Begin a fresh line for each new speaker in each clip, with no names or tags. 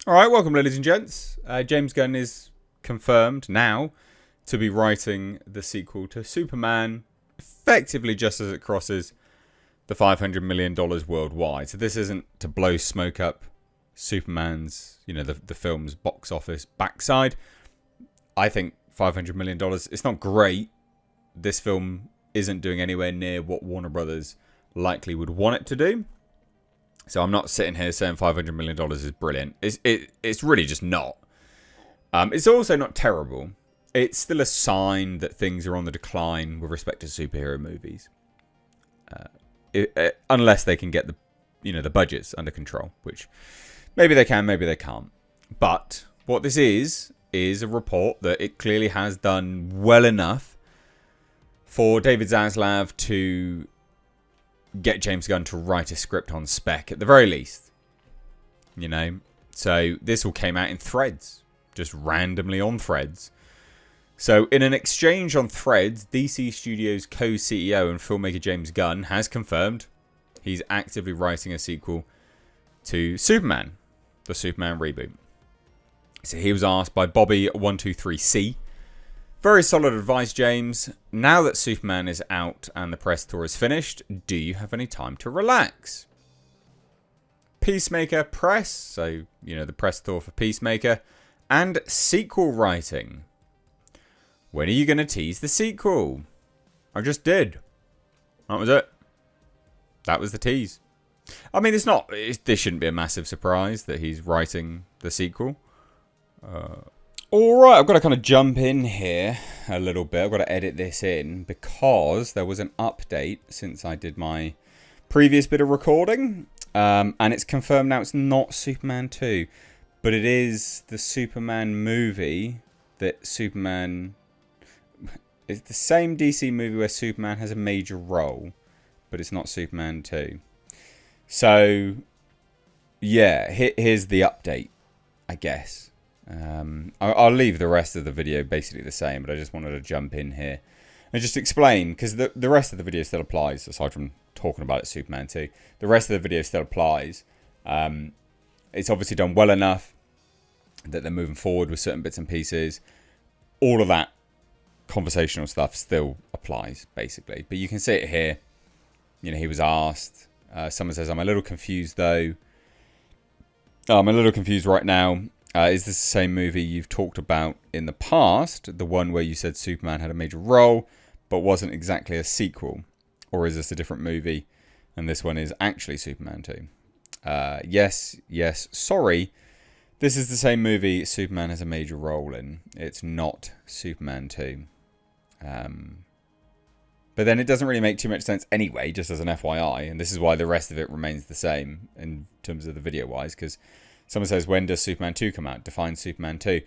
All right, welcome, ladies and gents. James Gunn is confirmed now to be writing the sequel to Superman, effectively just as it crosses the $500 million worldwide. So this isn't to blow smoke up Superman's, the film's box office backside. I think $500 million, it's not great. This film isn't doing anywhere near what Warner Brothers likely would want it to do. So I'm not sitting here saying $500 million is brilliant. It's really just not. It's also not terrible. It's still a sign that things are on the decline with respect to superhero movies. Unless they can get the budgets under control, which maybe they can, maybe they can't. But what this is a report that it clearly has done well enough for David Zaslav to get James Gunn to write a script on spec at the very least. So this all came out in threads, just randomly on threads. So in an exchange on threads, DC Studios co-CEO and filmmaker James Gunn has confirmed he's actively writing a sequel to Superman, the Superman reboot. So he was asked by Bobby123C, very solid advice, James. Now that Superman is out and the press tour is finished, do you have any time to relax? Peacemaker press, so, the press tour for Peacemaker, and sequel writing. When are you going to tease the sequel? I just did. That was it. That was the tease. I mean, this shouldn't be a massive surprise that he's writing the sequel. Alright, I've got to kind of jump in here a little bit. I've got to edit this in because there was an update since I did my previous bit of recording. And it's confirmed now it's not Superman 2. But it is the Superman movie that Superman... It's the same DC movie where Superman has a major role. But it's not Superman 2. So, yeah, here's the update, I guess. I'll leave the rest of the video basically the same, but I just wanted to jump in here and just explain, because the rest of the video still applies, aside from talking about it, Superman 2. The rest of the video still applies. It's obviously done well enough that they're moving forward with certain bits and pieces. All of that conversational stuff still applies, basically. But you can see it here. He was asked. Someone says, I'm a little confused, though. I'm a little confused right now. Is this the same movie you've talked about in the past? The one where you said Superman had a major role, but wasn't exactly a sequel? Or is this a different movie, and this one is actually Superman 2? Yes, sorry. This is the same movie Superman has a major role in. It's not Superman 2. But then it doesn't really make too much sense anyway, just as an FYI. And this is why the rest of it remains the same in terms of the video-wise, because someone says, when does Superman 2 come out? Define Superman 2.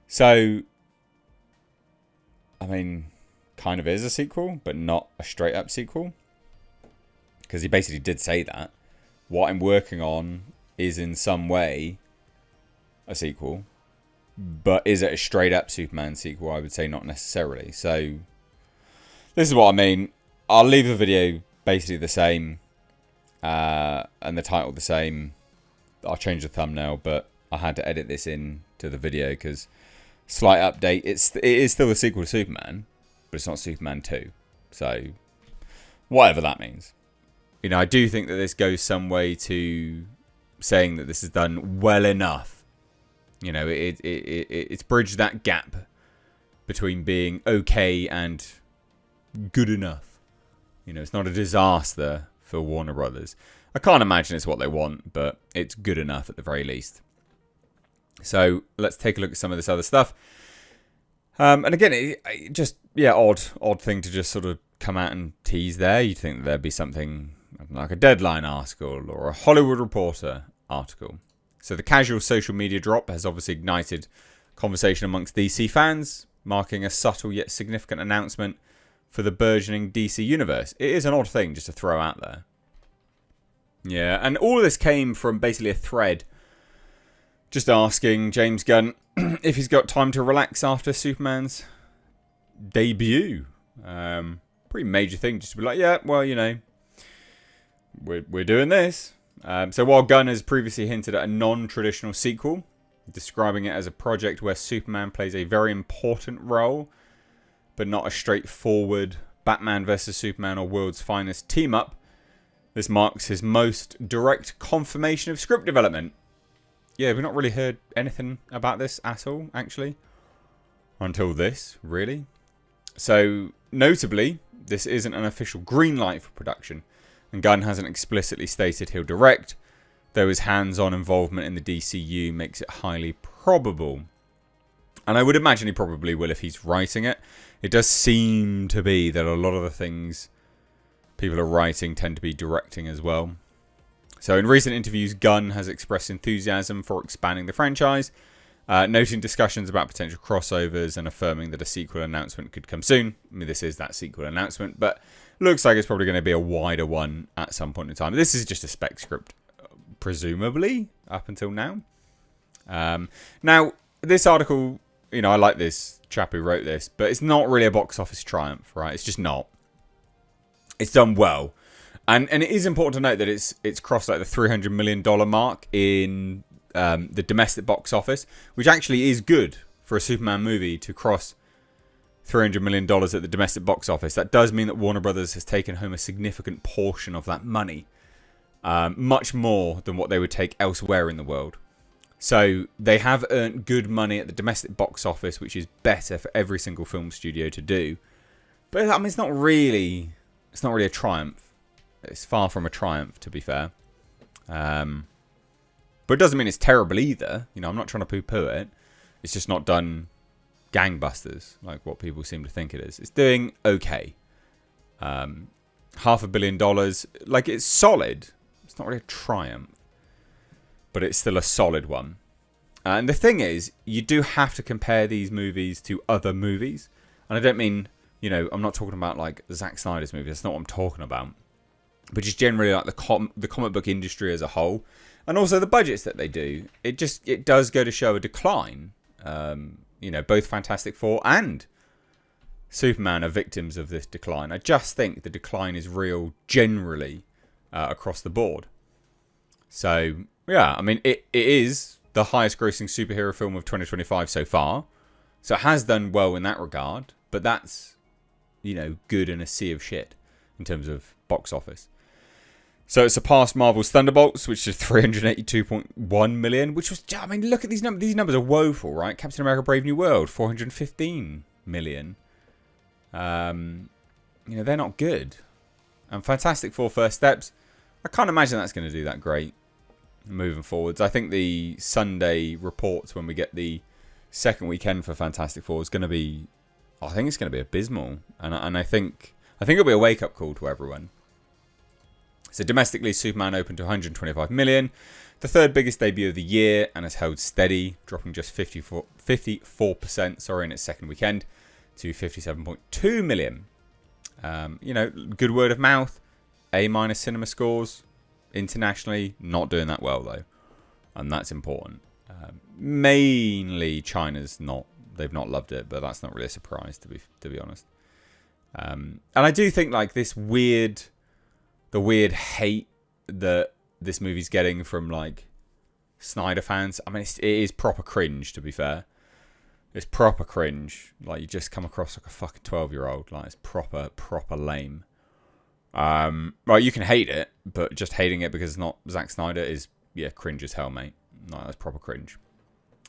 So, I mean, kind of is a sequel, but not a straight-up sequel. Because he basically did say that. What I'm working on is in some way a sequel. But is it a straight-up Superman sequel? I would say not necessarily. So, this is what I mean. I'll leave the video basically the same. And the title the same. I'll change the thumbnail, but I had to edit this in to the video because slight update. It is still a sequel to Superman, but it's not Superman 2. So, whatever that means. I do think that this goes some way to saying that this is done well enough. It's bridged that gap between being okay and good enough. It's not a disaster for Warner Brothers. I can't imagine it's what they want, but it's good enough at the very least. So let's take a look at some of this other stuff. And again, odd thing to just sort of come out and tease there. You'd think that there'd be something like a Deadline article or a Hollywood Reporter article. So the casual social media drop has obviously ignited conversation amongst DC fans, marking a subtle yet significant announcement for the burgeoning DC universe. It is an odd thing just to throw out there. Yeah, and all of this came from basically a thread just asking James Gunn if he's got time to relax after Superman's debut. Pretty major thing just to be like, yeah, well, we're doing this. So while Gunn has previously hinted at a non-traditional sequel describing it as a project where Superman plays a very important role, but not a straightforward Batman versus Superman or world's finest team-up. This marks his most direct confirmation of script development. Yeah, we've not really heard anything about this at all, actually. Until this, really. So, notably, this isn't an official green light for production, and Gunn hasn't explicitly stated he'll direct, though his hands-on involvement in the DCU makes it highly probable. And I would imagine he probably will if he's writing it. It does seem to be that a lot of the things people are writing tend to be directing as well. So in recent interviews, Gunn has expressed enthusiasm for expanding the franchise, noting discussions about potential crossovers and affirming that a sequel announcement could come soon. I mean, this is that sequel announcement, but looks like it's probably going to be a wider one at some point in time. This is just a spec script, presumably, up until now. Now, this article, you know, I like this chap who wrote this, but it's not really a box office triumph, right? It's just not. It's done well. And it is important to note that it's crossed like the $300 million mark in the domestic box office, which actually is good for a Superman movie to cross $300 million at the domestic box office. That does mean that Warner Brothers has taken home a significant portion of that money, much more than what they would take elsewhere in the world. So they have earned good money at the domestic box office, which is better for every single film studio to do. But I mean, it's not really a triumph. It's far from a triumph, to be fair. But it doesn't mean it's terrible either. You know, I'm not trying to poo-poo it. It's just not done gangbusters, like what people seem to think it is. It's doing okay. $500 million. Like, it's solid. It's not really a triumph. But it's still a solid one. And the thing is, you do have to compare these movies to other movies. And I don't mean, you know, I'm not talking about, like, Zack Snyder's movies. That's not what I'm talking about. But just generally, like, the comic book industry as a whole. And also the budgets that they do. It does go to show a decline. You know, both Fantastic Four and Superman are victims of this decline. I just think the decline is real generally across the board. So, yeah, I mean, it is the highest grossing superhero film of 2025 so far. So it has done well in that regard. But that's, you know, good in a sea of shit in terms of box office. So it surpassed Marvel's Thunderbolts, which is 382.1 million, which was, I mean, look at these numbers. These numbers are woeful, right? Captain America Brave New World, 415 million. You know, they're not good. And Fantastic Four First Steps, I can't imagine that's going to do that great moving forwards. I think the Sunday reports when we get the second weekend for Fantastic Four is going to be, I think it's going to be abysmal. And I think it'll be a wake-up call to everyone. So domestically, Superman opened to 125 million, the third biggest debut of the year, and has held steady, dropping just 54% in its second weekend to 57.2 million. You know, good word of mouth, A- cinema scores. Internationally, not doing that well though, and that's important. Mainly China's they've not loved it, but that's not really a surprise to be honest. And I do think like the weird hate that this movie's getting from like Snyder fans. I mean, it is proper cringe, to be fair. It's proper cringe. Like, you just come across like a fucking 12-year-old. Like, it's proper lame. Right, you can hate it, but just hating it because it's not Zack Snyder is, yeah, cringe as hell, mate. No, that's proper cringe.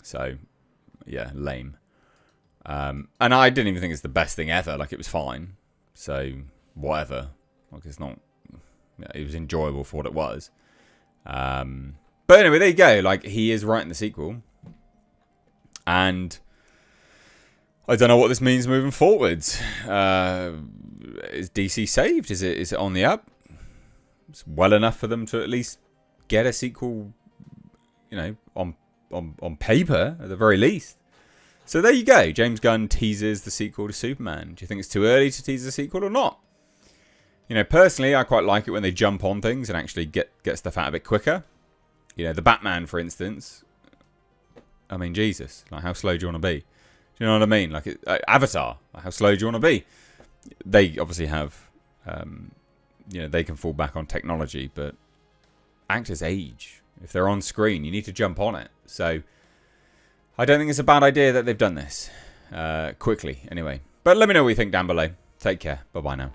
So, yeah, lame. And I didn't even think it's the best thing ever. Like, it was fine. So, whatever. Like, it's not... Yeah, it was enjoyable for what it was. But anyway, there you go. Like, he is writing the sequel. And I don't know what this means moving forwards. Is DC saved? Is it on the up? It's well enough for them to at least get a sequel, you know, on paper at the very least. So there you go. James Gunn teases the sequel to Superman. Do you think it's too early to tease the sequel or not? You know, personally, I quite like it when they jump on things and actually get stuff out a bit quicker. You know, the Batman, for instance. I mean, Jesus. Like, how slow do you want to be? Do you know what I mean? Like, Avatar. Like, how slow do you want to be? They obviously have, you know, they can fall back on technology, but actors age. If they're on screen, you need to jump on it. So, I don't think it's a bad idea that they've done this. Quickly, anyway. But let me know what you think down below. Take care. Bye-bye now.